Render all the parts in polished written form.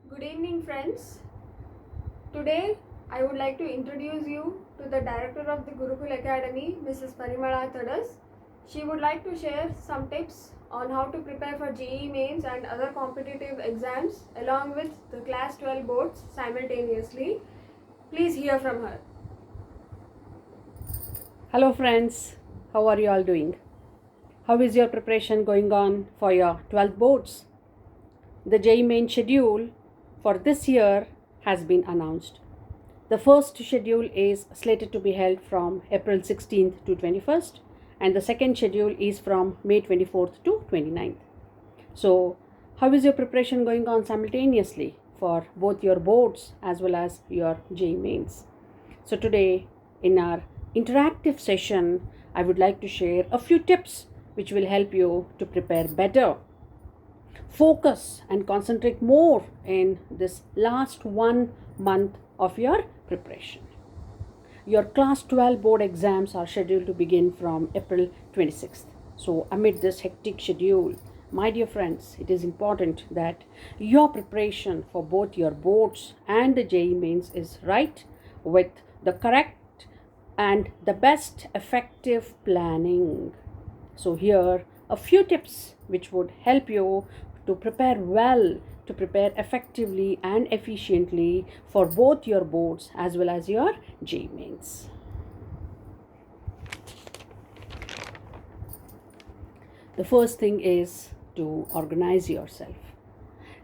Good evening, friends. Today, I would like to introduce you to the director of the Gurukul Academy, Mrs. Parimala Tadas. She would like to share some tips on how to prepare for JEE mains and other competitive exams along with the class 12 boards simultaneously. Please hear from her. Hello friends, how are you all doing? How is your preparation going on for your 12th boards? The JEE main schedule for this year has been announced. The first schedule is slated to be held from April 16th to 21st, and the second schedule is from May 24th to 29th. So, how is your preparation going on simultaneously for both your boards as well as your JEE mains? So, today in our interactive session, I would like to share a few tips which will help you to prepare better, focus, and concentrate more in this last 1 month of your preparation. Your class 12 board exams are scheduled to begin from April 26th. So, amid this hectic schedule, my dear friends, it is important that your preparation for both your boards and the JEE mains is right, with the correct and the best effective planning. So, here a few tips which would help you to prepare well, to prepare effectively and efficiently for both your boards as well as your JEE mains. The first thing is to organize yourself.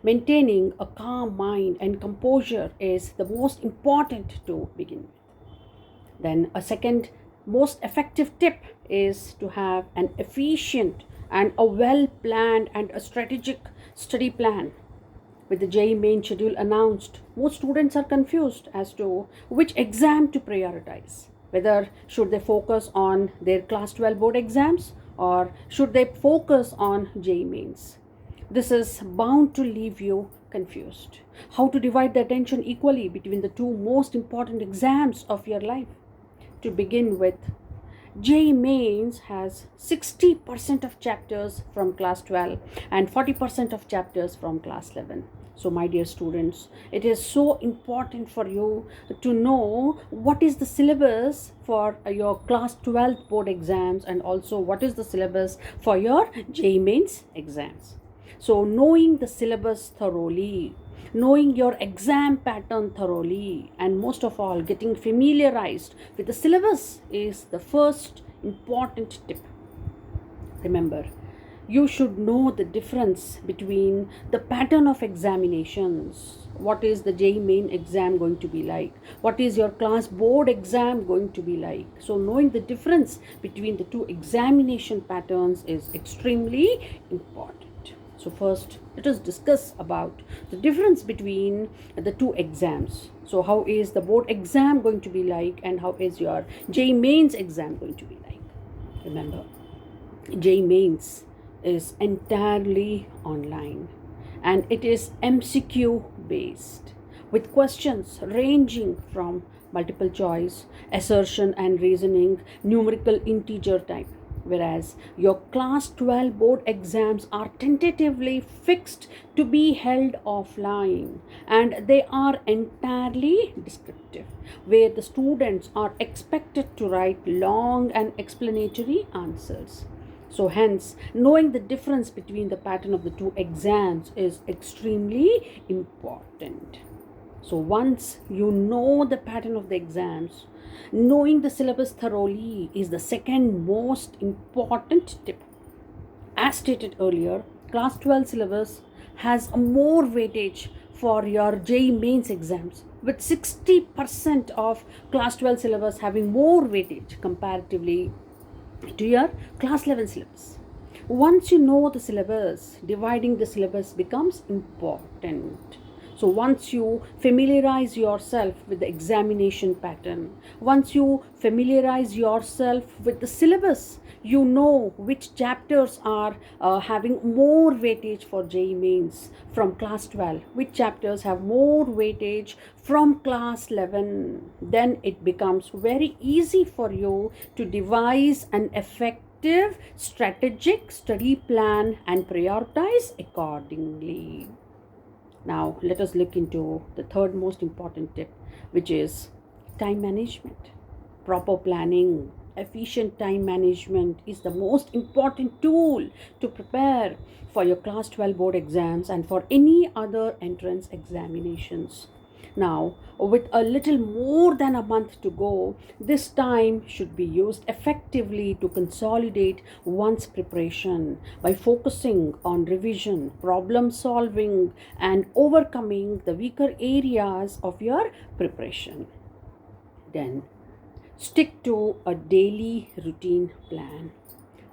Maintaining a calm mind and composure is the most important to begin with. Then, a second most effective tip is to have an efficient and a well planned and a strategic study plan. With the JEE main schedule announced, most students are confused as to which exam to prioritize. Whether should they focus on their class 12 board exams or should they focus on JEE mains. This is bound to leave you confused. How to divide the attention equally between the two most important exams of your life? To begin with, JEE mains has 60% of chapters from class 12 and 40% of chapters from class 11. So, my dear students, it is so important for you to know what is the syllabus for your class 12 board exams and also what is the syllabus for your JEE mains exams. So, knowing the syllabus thoroughly, knowing your exam pattern thoroughly, and most of all, getting familiarized with the syllabus is the first important tip. Remember, you should know the difference between the pattern of examinations. What is the JEE main exam going to be like? What is your class board exam going to be like? So, knowing the difference between the two examination patterns is extremely important. So, first, let us discuss about the difference between the two exams. So, how is the board exam going to be like, and how is your JEE mains exam going to be like? Remember, JEE mains is entirely online and it is MCQ based with questions ranging from multiple choice, assertion and reasoning, numerical integer type. Whereas your class 12 board exams are tentatively fixed to be held offline and they are entirely descriptive, where the students are expected to write long and explanatory answers. So, hence, knowing the difference between the pattern of the two exams is extremely important. So, once you know the pattern of the exams, knowing the syllabus thoroughly is the second most important tip. As stated earlier, class 12 syllabus has a more weightage for your JEE mains exams, with 60% of class 12 syllabus having more weightage comparatively to your class 11 syllabus. Once you know the syllabus, dividing the syllabus becomes important. So, once you familiarize yourself with the examination pattern, once you familiarize yourself with the syllabus, you know which chapters are having more weightage for JEE mains from class 12, which chapters have more weightage from class 11. Then it becomes very easy for you to devise an effective strategic study plan and prioritize accordingly. Now, let us look into the third most important tip, which is time management. Proper planning, efficient time management is the most important tool to prepare for your class 12 board exams and for any other entrance examinations. Now, with a little more than a month to go, this time should be used effectively to consolidate one's preparation by focusing on revision, problem solving, and overcoming the weaker areas of your preparation. Then, stick to a daily routine plan.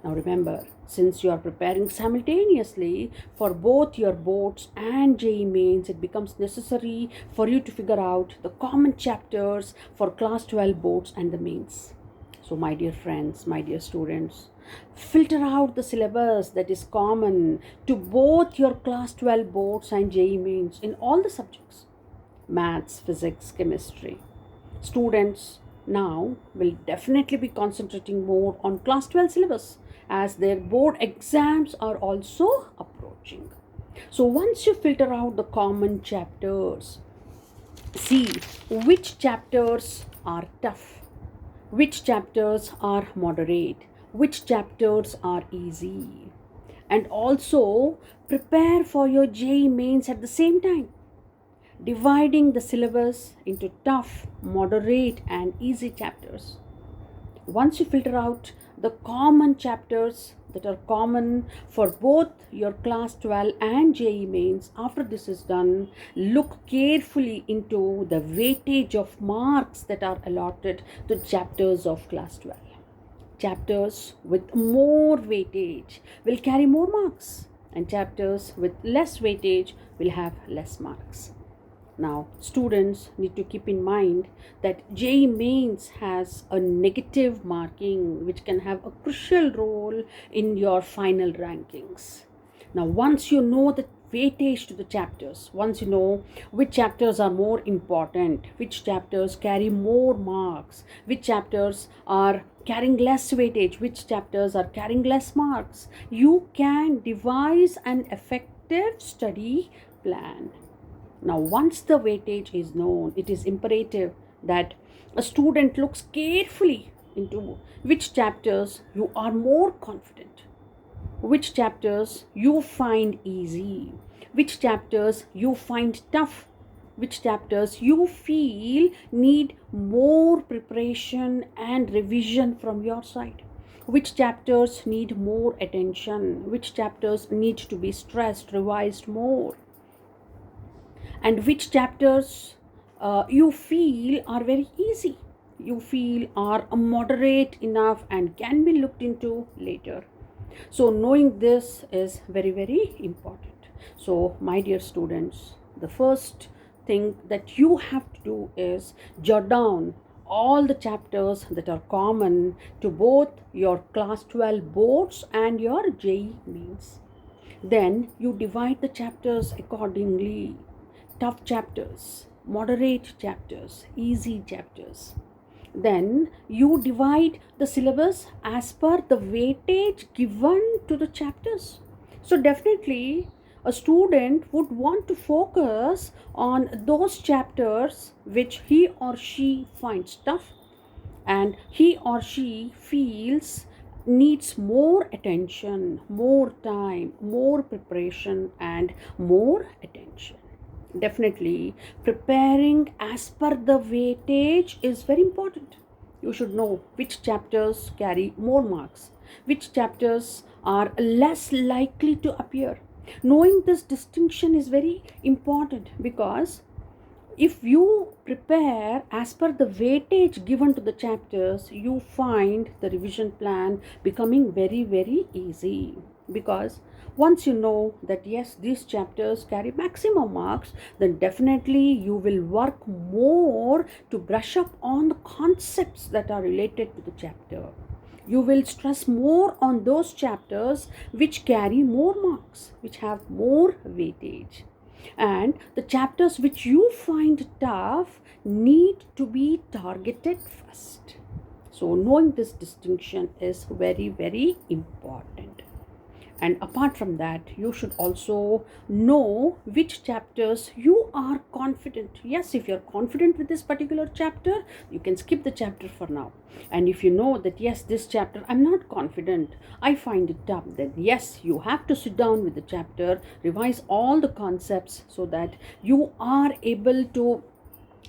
Now remember, since you are preparing simultaneously for both your boards and JEE mains, it becomes necessary for you to figure out the common chapters for class 12 boards and the mains. So my dear friends, my dear students, filter out the syllabus that is common to both your class 12 boards and JEE mains in all the subjects: maths, physics, chemistry. Students now will definitely be concentrating more on class 12 syllabus as their board exams are also approaching. So once you filter out the common chapters, see which chapters are tough, which chapters are moderate, which chapters are easy, and also prepare for your JEE mains at the same time, dividing the syllabus into tough, moderate, and easy chapters. Once you filter out the common chapters that are common for both your class 12 and JEE mains, after this is done, look carefully into the weightage of marks that are allotted to chapters of class 12. Chapters with more weightage will carry more marks, and chapters with less weightage will have less marks. Now, students need to keep in mind that JEE mains has a negative marking which can have a crucial role in your final rankings. Now, once you know the weightage to the chapters, once you know which chapters are more important, which chapters carry more marks, which chapters are carrying less weightage, which chapters are carrying less marks, you can devise an effective study plan. Now, once the weightage is known, it is imperative that a student looks carefully into which chapters you are more confident, which chapters you find easy, which chapters you find tough, which chapters you feel need more preparation and revision from your side, which chapters need more attention, which chapters need to be stressed, revised more, and which chapters you feel are very easy, you feel are moderate enough and can be looked into later. So knowing this is very, very important. So my dear students, the first thing that you have to do is jot down all the chapters that are common to both your class 12 boards and your JEE mains. Then you divide the chapters accordingly: tough chapters, moderate chapters, easy chapters. Then you divide the syllabus as per the weightage given to the chapters. So definitely a student would want to focus on those chapters which he or she finds tough and he or she feels needs more attention, more time, more preparation, and more attention. Definitely, preparing as per the weightage is very important. You should know which chapters carry more marks, which chapters are less likely to appear. Knowing this distinction is very important because if you prepare as per the weightage given to the chapters, you find the revision plan becoming very, very easy. Because once you know that yes, these chapters carry maximum marks, then definitely you will work more to brush up on the concepts that are related to the chapter. You will stress more on those chapters which carry more marks, which have more weightage. And the chapters which you find tough need to be targeted first. So knowing this distinction is very, very important. And apart from that, you should also know which chapters you are confident. Yes, if you're confident with this particular chapter, you can skip the chapter for now. And if you know that, yes, this chapter I'm not confident, I find it tough, then yes, you have to sit down with the chapter, revise all the concepts so that you are able to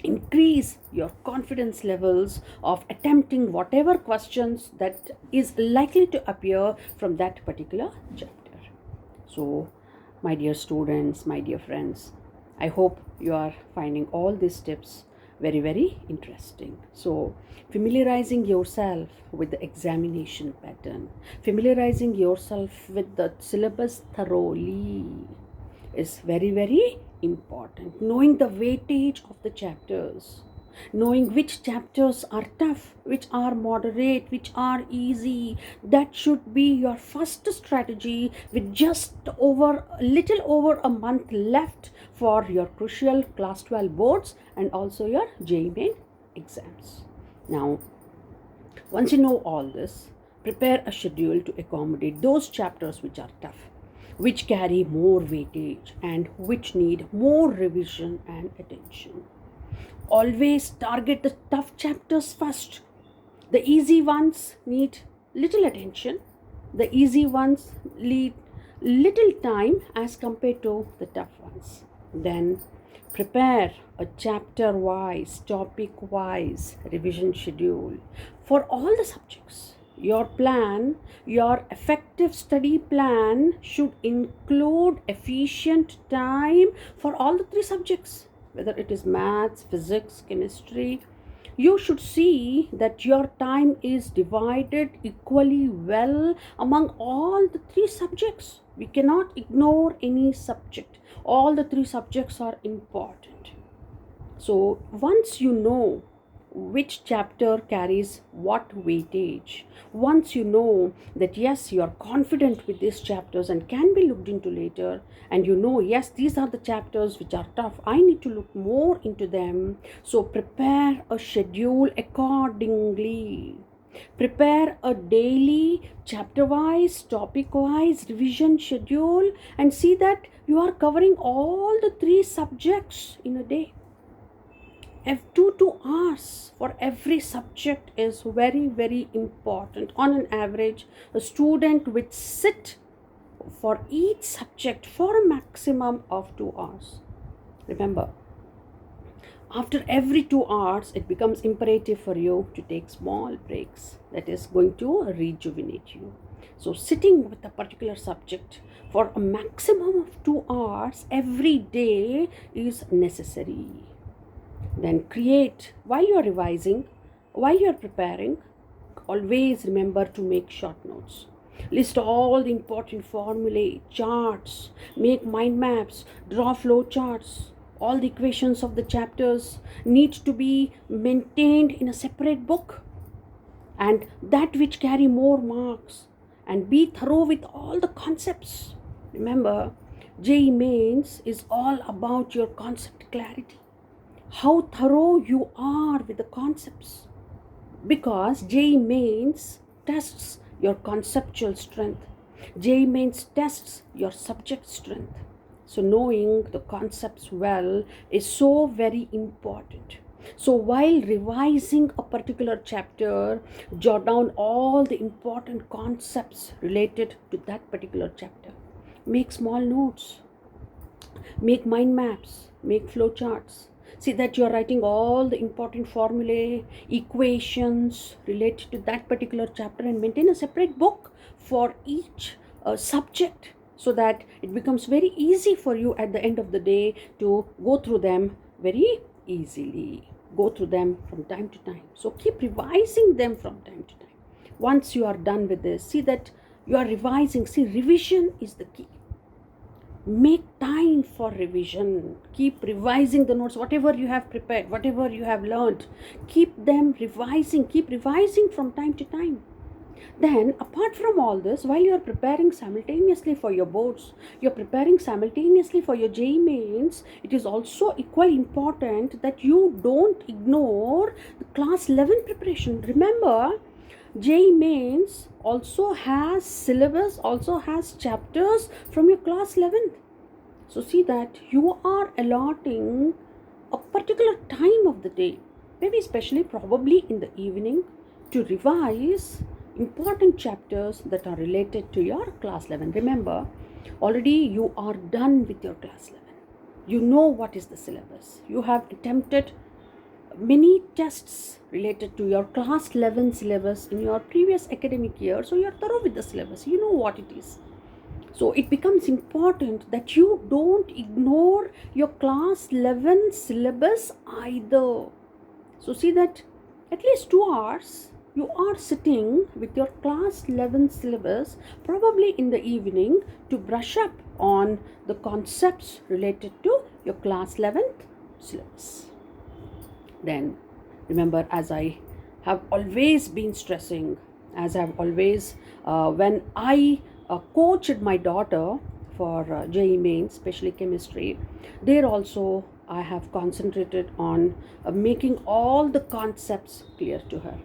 increase your confidence levels of attempting whatever questions that is likely to appear from that particular chapter. So, my dear students, my dear friends, I hope you are finding all these tips very, very interesting. So, familiarizing yourself with the examination pattern, familiarizing yourself with the syllabus thoroughly is very, very important. Knowing the weightage of the chapters, knowing which chapters are tough, which are moderate, which are easy, that should be your first strategy with just over a little over a month left for your crucial class 12 boards and also your JEE main exams. Now, once you know all this, prepare a schedule to accommodate those chapters which are tough, which carry more weightage, and which need more revision and attention. Always target the tough chapters first. The easy ones need little attention. The easy ones need little time as compared to the tough ones. Then prepare a chapter wise, topic wise revision schedule for all the subjects. Your plan, your effective study plan should include efficient time for all the three subjects, whether it is maths, physics, chemistry. You should see that your time is divided equally well among all the three subjects. We cannot ignore any subject. All the three subjects are important. So once you know which chapter carries what weightage, once you know that yes, you are confident with these chapters and can be looked into later, and you know yes, these are the chapters which are tough, I need to look more into them, so prepare a schedule accordingly. Prepare a daily chapter wise, topic wise revision schedule and see that you are covering all the three subjects in a day. 2 hours for every subject is very, very important. On an average, a student would sit for each subject for a maximum of 2 hours. Remember, after every 2 hours, it becomes imperative for you to take small breaks. That is going to rejuvenate you. So, sitting with a particular subject for a maximum of 2 hours every day is necessary. Then create, while you are revising, while you are preparing, always remember to make short notes. List all the important formulae, charts, make mind maps, draw flow charts. All the equations of the chapters need to be maintained in a separate book, and that which carry more marks, and be thorough with all the concepts. Remember, JEE Mains is all about your concept clarity, how thorough you are with the concepts, because JEE Mains tests your conceptual strength. JEE Mains tests your subject strength. So knowing the concepts well is so very important. So while revising a particular chapter, jot down all the important concepts related to that particular chapter. Make small notes, make mind maps, make flow charts. See that you are writing all the important formulae, equations related to that particular chapter, and maintain a separate book for each subject, so that it becomes very easy for you at the end of the day to go through them very easily. Go through them from time to time. So keep revising them from time to time. Once you are done with this, see that you are revising. See, revision is the key. Make time for revision. Keep revising the notes, whatever you have prepared, whatever you have learned. Keep them revising. Keep revising from time to time. Then, apart from all this, while you are preparing simultaneously for your boards, you are preparing simultaneously for your JEE Mains, it is also equally important that you don't ignore the class 11 preparation. Remember, JEE Mains also has syllabus, also has chapters from your class 11th. So see that you are allotting a particular time of the day, maybe especially probably in the evening, to revise important chapters that are related to your class 11. Remember, already you are done with your class 11. You know what is the syllabus. You have attempted many tests related to your class 11 syllabus in your previous academic year, so you are thorough with the syllabus. You know what it is. So it becomes important that you don't ignore your class 11 syllabus either. So see that at least 2 hours you are sitting with your class 11 syllabus, probably in the evening, to brush up on the concepts related to your class 11th syllabus. Then remember, as I have always been stressing, as I've always, when I coached my daughter for JEE Mains, especially chemistry, there also I have concentrated on making all the concepts clear to her.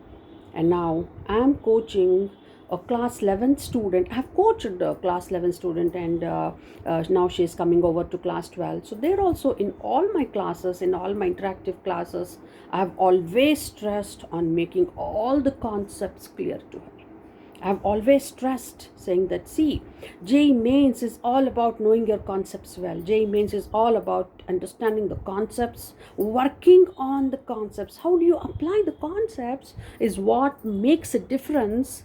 And now I am coaching a class 11 student. I have coached a class 11 student, and now she is coming over to class 12. So there also, in all my classes, in all my interactive classes, I have always stressed on making all the concepts clear to her. I have always stressed saying that, see, JEE Mains is all about knowing your concepts well. JEE Mains is all about understanding the concepts, working on the concepts. How do you apply the concepts is what makes a difference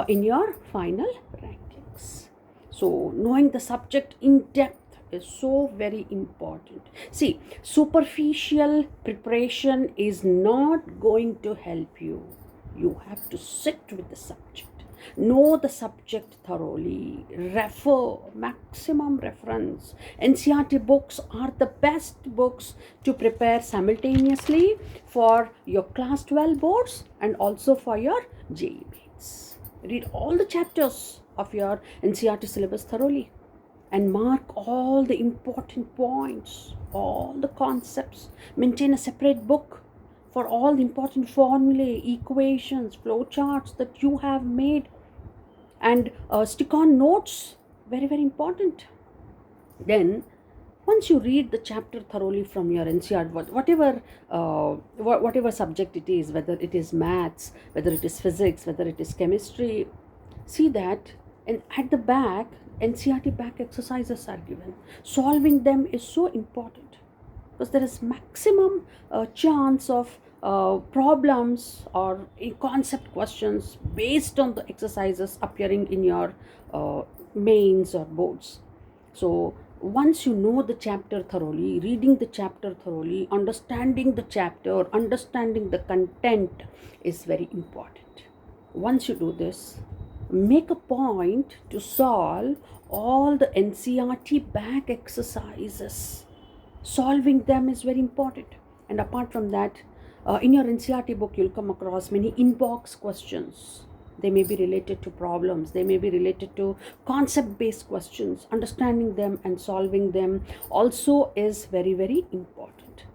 in your final rankings. So knowing the subject in depth is so very important. See, superficial preparation is not going to help you. You have to sit with the subject. Know the subject thoroughly, refer, maximum reference. NCERT books are the best books to prepare simultaneously for your class 12 boards and also for your JEE Mains. Read all the chapters of your NCERT syllabus thoroughly and mark all the important points, all the concepts. Maintain a separate book for all the important formulae, equations, flowcharts that you have made, and stick on notes, very very important. Then once you read the chapter thoroughly from your NCERT, whatever subject it is, whether it is maths, whether it is physics, whether it is chemistry, see that, and at the back NCERT back exercises are given. Solving them is so important because there is maximum chance of problems or concept questions based on the exercises appearing in your mains or boards. So once you know the chapter thoroughly, reading the chapter thoroughly, understanding the chapter, understanding the content is very important. Once you do this, make a point to solve all the NCERT back exercises. Solving them is very important. And apart from that, in your NCERT book, you'll come across many inbox questions. They may be related to problems, they may be related to concept-based questions. Understanding them and solving them also is very, very important.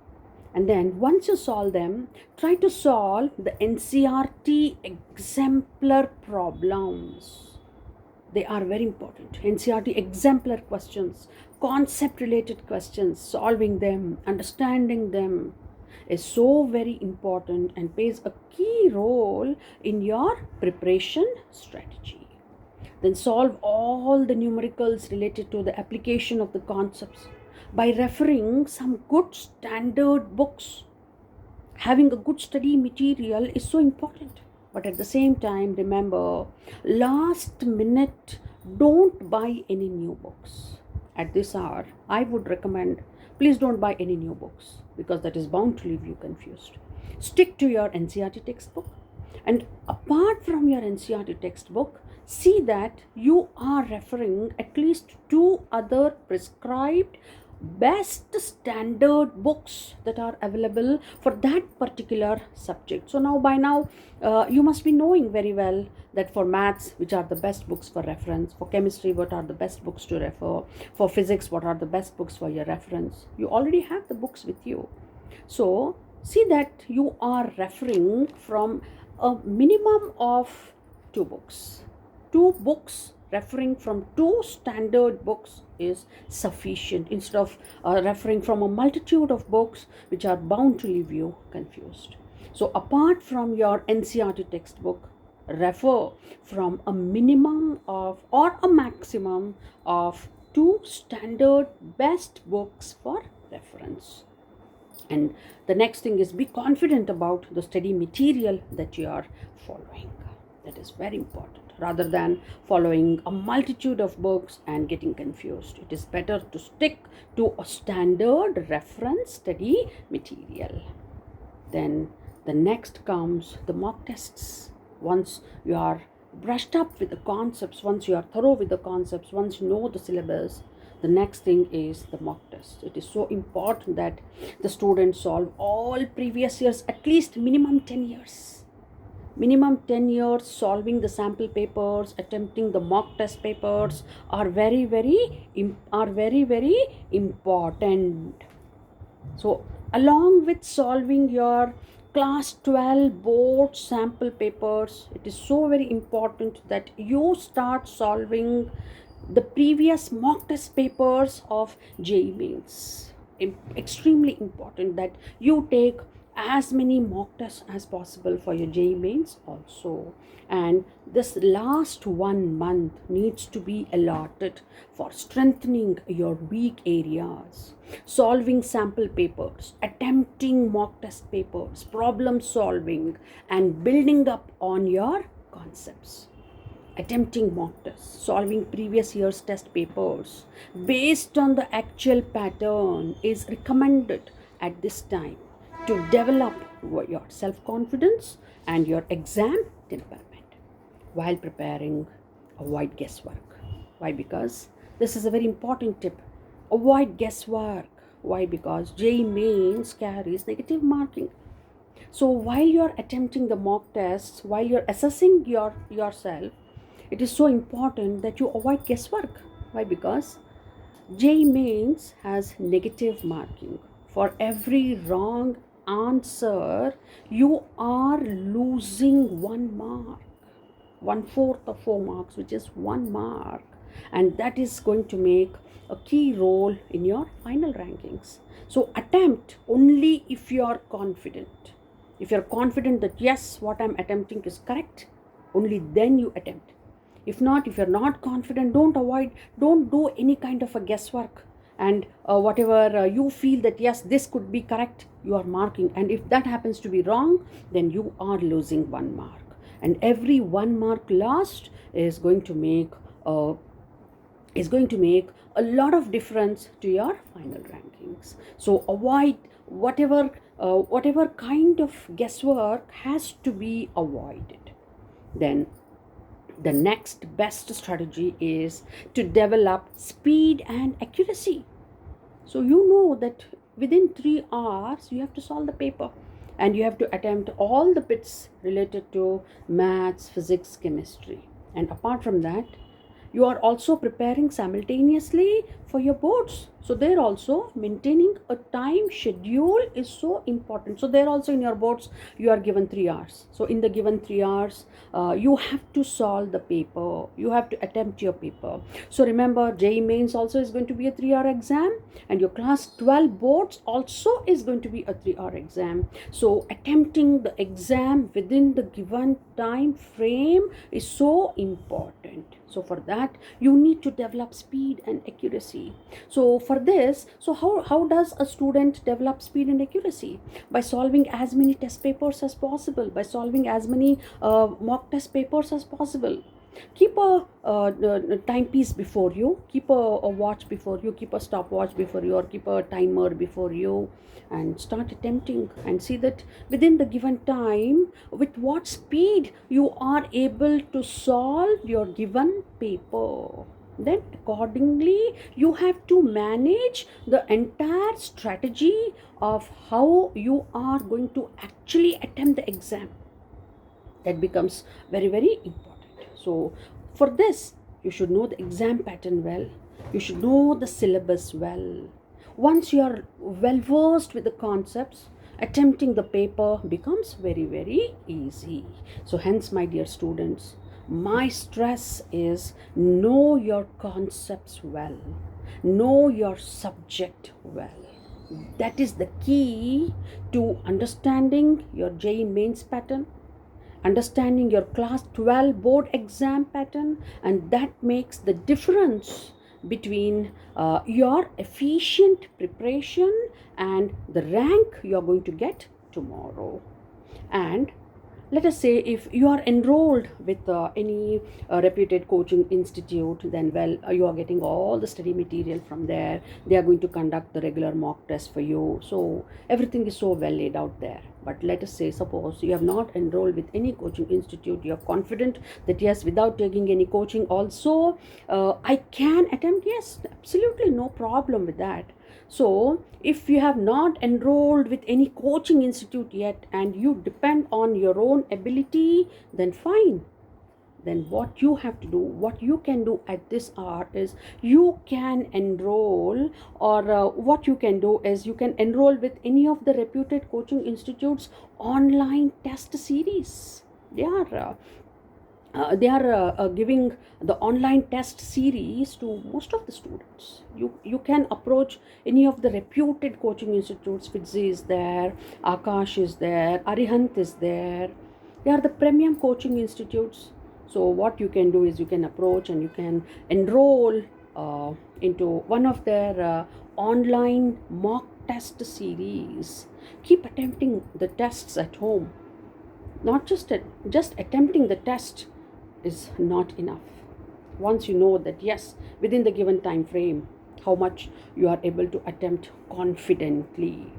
And then once you solve them, try to solve the NCERT exemplar problems. They are very important. NCERT exemplar questions, concept related questions, solving them, understanding them is so very important and plays a key role in your preparation strategy. Then solve all the numericals related to the application of the concepts by referring some good standard books. Having a good study material is so important. But at the same time, remember, last minute, don't buy any new books. At this hour, I would recommend, please don't buy any new books because that is bound to leave you confused. Stick to your NCERT textbook. And apart from your NCERT textbook, see that you are referring at least 2 other prescribed best standard books that are available for that particular subject. So now by now you must be knowing very well that for maths, which are the best books for reference, for chemistry, what are the best books to refer, for physics, what are the best books for your reference. You already have the books with you. So see that you are referring from a minimum of 2 books. 2 books referring from 2 standard books is sufficient instead of referring from a multitude of books which are bound to leave you confused. So, apart from your NCERT textbook, refer from a minimum of or a maximum of 2 standard best books for reference. And the next thing is be confident about the study material that you are following. That is very important. Rather than following a multitude of books and getting confused, it is better to stick to a standard reference study material. Then the next comes the mock tests. Once you are brushed up with the concepts, once you are thorough with the concepts, once you know the syllabus, the next thing is the mock test. It is so important that the students solve all previous years, at least minimum 10 years. Minimum 10 years solving the sample papers, attempting the mock test papers are very, very important. So, along with solving your class 12 board sample papers, it is so very important that you start solving the previous mock test papers of JEE Mains. Extremely important that you take as many mock tests as possible for your JEE Mains also. And this last 1 month needs to be allotted for strengthening your weak areas, solving sample papers, attempting mock test papers, problem solving, and building up on your concepts. Attempting mock tests, solving previous year's test papers based on the actual pattern is recommended at this time to develop your self-confidence and your exam temperament. While preparing, avoid guesswork. Why? Because this is a very important tip. Avoid guesswork. Why? Because JEE Mains carries negative marking. So while you're attempting the mock tests, while you're assessing yourself, it is so important that you avoid guesswork. Why? Because JEE Mains has negative marking. For every wrong answer, you are losing 1 mark. 1/4 of 4 marks, which is 1 mark. And that is going to make a key role in your final rankings. So attempt only if you are confident. If you are confident that yes, what I'm attempting is correct, only then you attempt. If not, if you're not confident, don't do any kind of a guesswork. And whatever you feel that yes, this could be correct, you are marking. And if that happens to be wrong, then you are losing 1 mark. And every 1 mark lost is going to make a lot of difference to your final rankings. So avoid whatever kind of guesswork has to be avoided. Then the next best strategy is to develop speed and accuracy. So you know that within 3 hours you have to solve the paper and you have to attempt all the bits related to maths, physics, chemistry. And apart from that, you are also preparing simultaneously for your boards. So there also maintaining a time schedule is so important. So there also in your boards you are given 3 hours. So in the given 3 hours, you have to solve the paper. You have to attempt your paper. So remember, JEE Mains also is going to be a 3-hour exam, and your class 12 boards also is going to be a 3-hour exam. So attempting the exam within the given time frame is so important. So for that, you need to develop speed and accuracy. So for this, how does a student develop speed and accuracy? By solving as many test papers as possible, by solving as many mock test papers as possible. Keep a timepiece before you, keep a watch before you, keep a stopwatch before you, or keep a timer before you, and start attempting and see that within the given time with what speed you are able to solve your given paper. Then accordingly you have to manage the entire strategy of how you are going to actually attempt the exam. That becomes very, very important. So for this, you should know the exam pattern well. You should know the syllabus well. Once you are well versed with the concepts, attempting the paper becomes very, very easy. So, hence, my dear students, my stress is know your concepts well, know your subject well. That is the key to understanding your JEE mains pattern, understanding your class 12 board exam pattern, and that makes the difference between your efficient preparation and the rank you are going to get tomorrow. And let us say if you are enrolled with any reputed coaching institute, then you are getting all the study material from there. They are going to conduct the regular mock test for you, so everything is so well laid out there. But let us say, suppose you have not enrolled with any coaching institute, you are confident that yes, without taking any coaching also I can attempt. Yes, absolutely no problem with that. So, if you have not enrolled with any coaching institute yet and you depend on your own ability, then fine. Then what you have to do, what you can do at this hour is you can enroll, or what you can do is you can enroll with any of the reputed coaching institutes online test series. They are giving the online test series to most of the students. You can approach any of the reputed coaching institutes. Fitzy is there, Akash is there, Arihant is there. They are the premium coaching institutes. So what you can do is you can approach and you can enroll into one of their online mock test series. Keep attempting the tests at home. Not just attempting the test is not enough. Once you know that yes, within the given time frame, how much you are able to attempt confidently,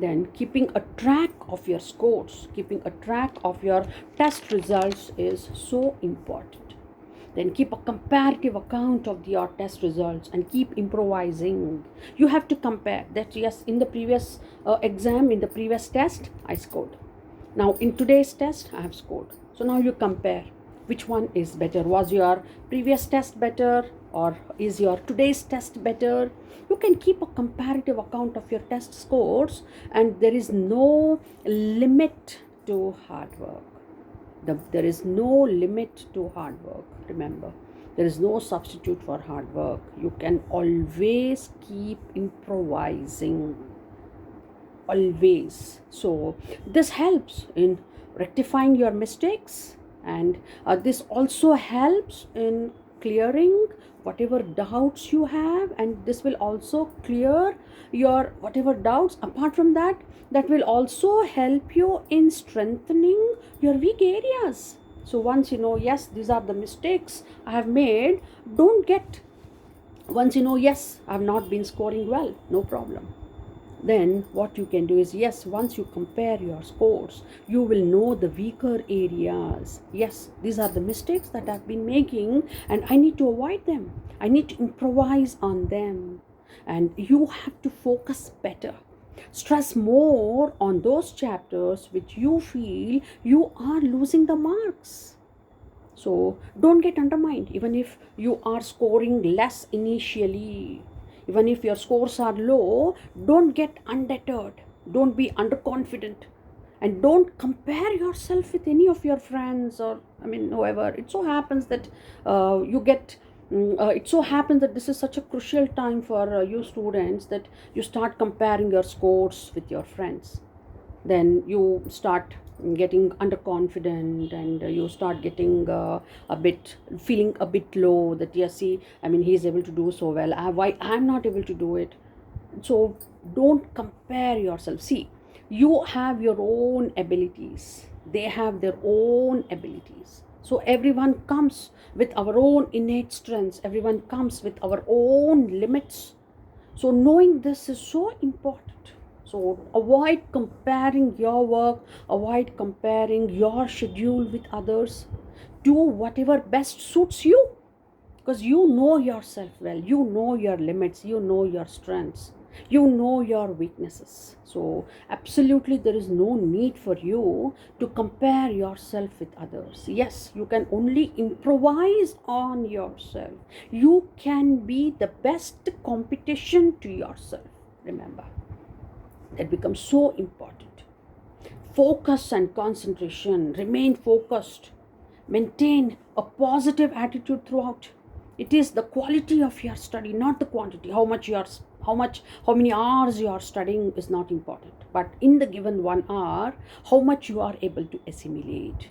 then keeping a track of your scores, keeping a track of your test results is so important. Then keep a comparative account of your test results and keep improvising. You have to compare that yes, in the previous exam, in the previous test, I scored. Now in today's test, I have scored. So now you compare which one is better. Was your previous test better, or is your today's test better? You can keep a comparative account of your test scores, and there is no limit to hard work. There is no limit to hard work. Remember, there is no substitute for hard work. You can always keep improvising. Always. So this helps in rectifying your mistakes, and this also helps in clearing whatever doubts you have, and this will also clear your whatever doubts. Apart from that, that will also help you in strengthening your weak areas. So once you know yes, these are the mistakes I have made, don't get. Once you know yes, I have not been scoring well, no problem. Then what you can do is yes, once you compare your scores, you will know the weaker areas. Yes, these are the mistakes that I've been making and I need to avoid them. I need to improvise on them. And you have to focus better. Stress more on those chapters which you feel you are losing the marks. So don't get undermined even if you are scoring less initially. Even if your scores are low, don't get undeterred. Don't be underconfident. And don't compare yourself with any of your friends or, whoever. It so happens that it so happens that this is such a crucial time for you students that you start comparing your scores with your friends. Then you start getting underconfident and you start getting feeling a bit low that yes, see, he's able to do so well, why I'm not able to do it. So don't compare yourself. See, you have your own abilities, they have their own abilities. So everyone comes with our own innate strengths, everyone comes with our own limits. So knowing this is so important. So avoid comparing your work, avoid comparing your schedule with others. Do whatever best suits you, because you know yourself well, you know your limits, you know your strengths, you know your weaknesses. So absolutely there is no need for you to compare yourself with others. Yes, you can only improvise on yourself. You can be the best competition to yourself. Remember, that becomes so important. focus and concentration. Remain focused. Maintain a positive attitude throughout. It is the quality of your study, not the quantity. How many hours you are studying is not important. But in the given 1 hour, how much you are able to assimilate,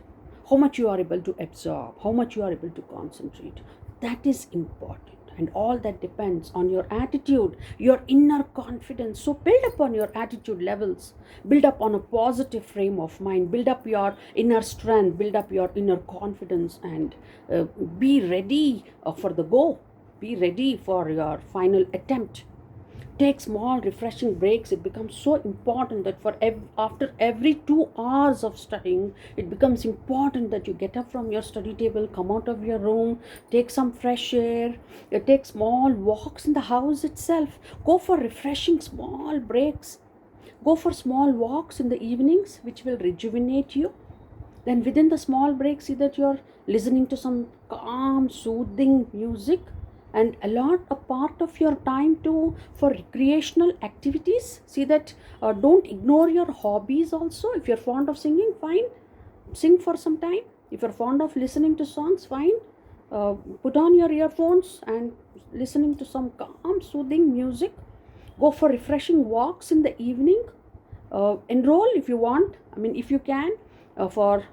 how much you are able to absorb, how much you are able to concentrate. That is important. And all that depends on your attitude, your inner confidence. So build upon your attitude levels, build up on a positive frame of mind, build up your inner strength, build up your inner confidence, and be ready for the go. Be ready for your final attempt. Take small refreshing breaks. It becomes so important that after every 2 hours of studying, it becomes important that you get up from your study table, come out of your room, take some fresh air, take small walks in the house itself, go for refreshing small breaks, go for small walks in the evenings which will rejuvenate you. Then within the small breaks, see that you're listening to some calm soothing music, and allot a part of your time to for recreational activities. See that don't ignore your hobbies also. If you're fond of singing, fine, sing for some time. If you're fond of listening to songs, fine, put on your earphones and listening to some calm soothing music. Go for refreshing walks in the evening. Enroll if you want, if you can, for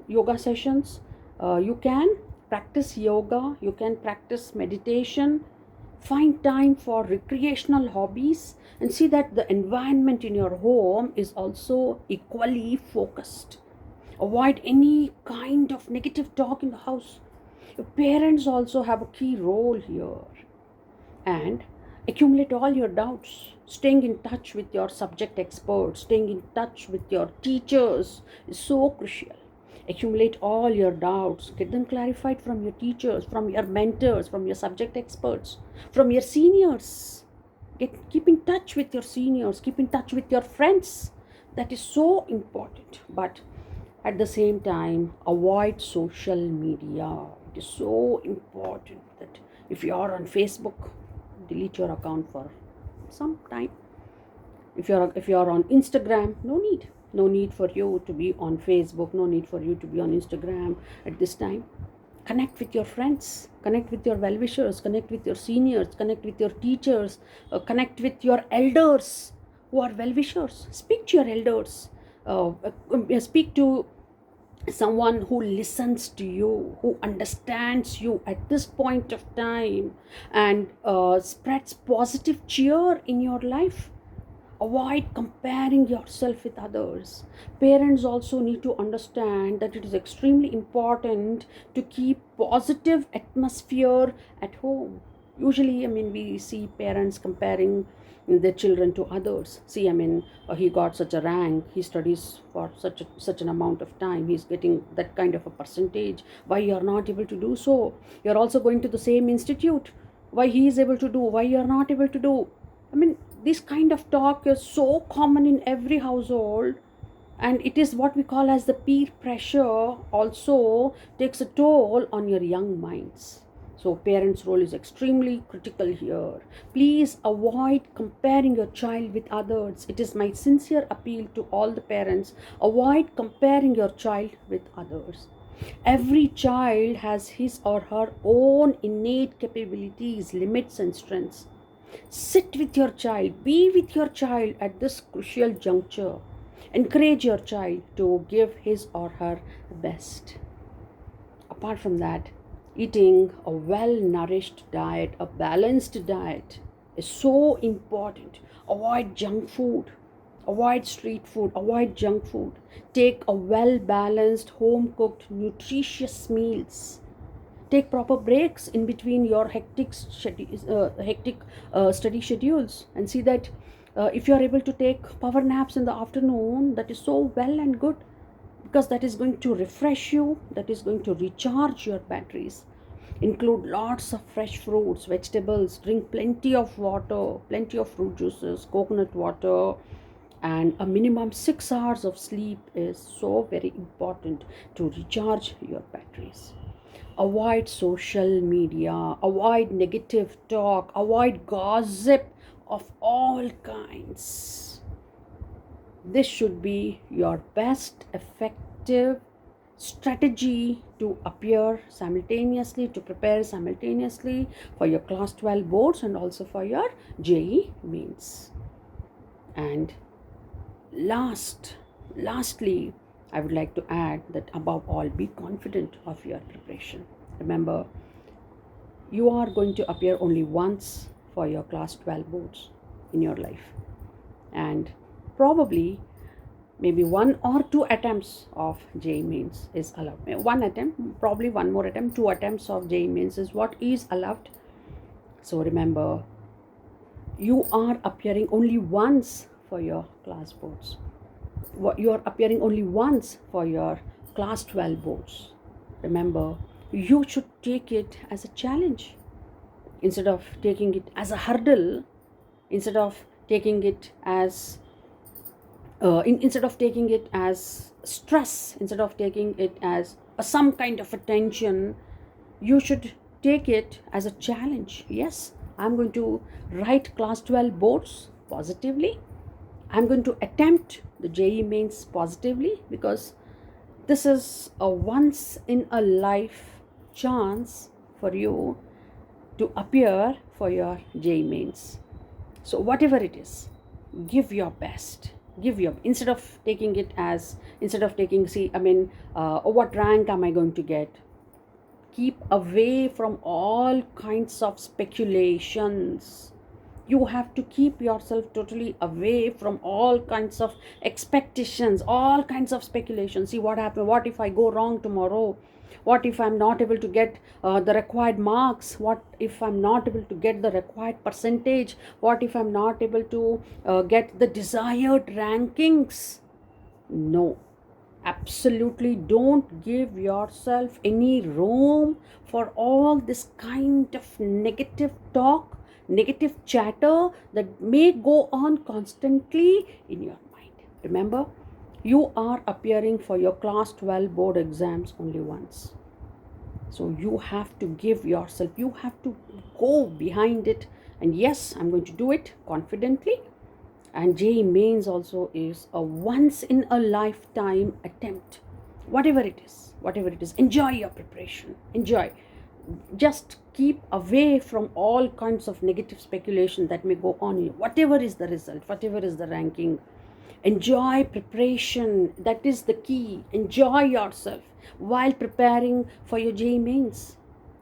yoga sessions. You can practice yoga, you can practice meditation. Find time for recreational hobbies, and see that the environment in your home is also equally focused. Avoid any kind of negative talk in the house. Your parents also have a key role here. And accumulate all your doubts. Staying in touch with your subject experts, staying in touch with your teachers is so crucial. Accumulate all your doubts, get them clarified from your teachers, from your mentors, from your subject experts, from your seniors. Keep in touch with your seniors, keep in touch with your friends. That is so important. But at the same time, avoid social media. It is so important that if you are on Facebook, delete your account for some time. If you are on Instagram, no need for you to be on Facebook, no need for you to be on Instagram at this time. Connect with your friends, connect with your well-wishers, connect with your seniors, connect with your teachers, connect with your elders who are well-wishers. Speak to your elders, speak to someone who listens to you, who understands you at this point of time, and spreads positive cheer in your life. Avoid comparing yourself with others. Parents also need to understand that it is extremely important to keep positive atmosphere at home. Usually, we see parents comparing their children to others. See, he got such a rank, he studies for such an amount of time, he's getting that kind of a percentage. Why you're not able to do so? You're also going to the same institute. Why he is able to do? Why you're not able to do? This kind of talk is so common in every household, and it is what we call as the peer pressure also takes a toll on your young minds. So parents' role is extremely critical here. Please avoid comparing your child with others. It is my sincere appeal to all the parents. Avoid comparing your child with others. Every child has his or her own innate capabilities, limits, and strengths. Sit with your child, be with your child at this crucial juncture. Encourage your child to give his or her best. Apart from that, eating a well-nourished diet, a balanced diet is so important. Avoid junk food, avoid street food, avoid junk food. Take a well-balanced, home-cooked, nutritious meals. Take proper breaks in between your hectic study schedules, and see that if you are able to take power naps in the afternoon, that is so well and good, because that is going to refresh you, that is going to recharge your batteries. Include lots of fresh fruits, vegetables, drink plenty of water, plenty of fruit juices, coconut water, and a minimum 6 hours of sleep is so very important to recharge your batteries. Avoid social media, avoid negative talk, avoid gossip of all kinds. this should be your best effective strategy to appear simultaneously, to prepare simultaneously for your class 12 boards and also for your JEE mains. And lastly, I would like to add that above all, be confident of your preparation. Remember, you are going to appear only once for your class 12 boards in your life, and probably maybe 1 or 2 attempts of JEE mains is allowed. One attempt, probably one more attempt, 2 attempts of JEE mains is what is allowed. So remember, you are appearing only once for your class boards. You are appearing only once for your class 12 boards. Remember, you should take it as a challenge instead of taking it as a hurdle, instead of taking it as instead of taking it as stress, instead of taking it as some kind of a tension. You should take it as a challenge. Yes, I'm going to write class 12 boards positively. I'm going to attempt the JEE mains positively, because this is a once in a life chance for you to appear for your JEE mains. So whatever it is, give your best. Instead of taking what rank am I going to get, keep away from all kinds of speculations. You have to keep yourself totally away from all kinds of expectations, all kinds of speculations. See what happens, what if I go wrong tomorrow, what if I'm not able to get the required marks, what if I'm not able to get the required percentage, what if I'm not able to get the desired rankings. No, absolutely don't give yourself any room for all this kind of negative talk, negative chatter that may go on constantly in your mind. Remember, you are appearing for your class 12 board exams only once. So you have to give yourself, you have to go behind it. And yes, I'm going to do it confidently. And JEE mains also is a once in a lifetime attempt. Whatever it is, enjoy your preparation. Enjoy. Just keep away from all kinds of negative speculation that may go on. Whatever is the result, whatever is the ranking, enjoy preparation. That is the key. Enjoy yourself while preparing for your JEE mains.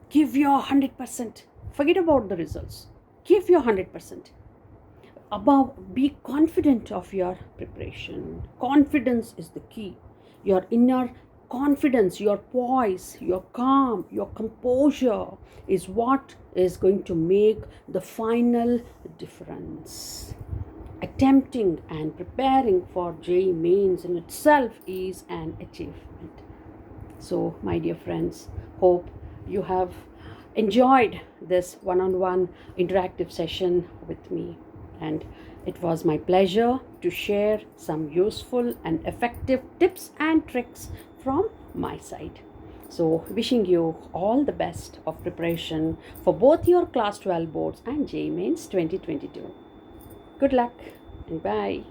Give your 100%. Forget about the results. Give your 100%. Above, be confident of your preparation. Confidence is the key. Your inner confidence, your poise, your calm, your composure is what is going to make the final difference. Attempting and preparing for JEE mains in itself is an achievement. So, my dear friends, hope you have enjoyed this one-on-one interactive session with me. And it was my pleasure to share some useful and effective tips and tricks from my side. So, wishing you all the best of preparation for both your class 12 boards and JEE mains 2022. Good luck and bye.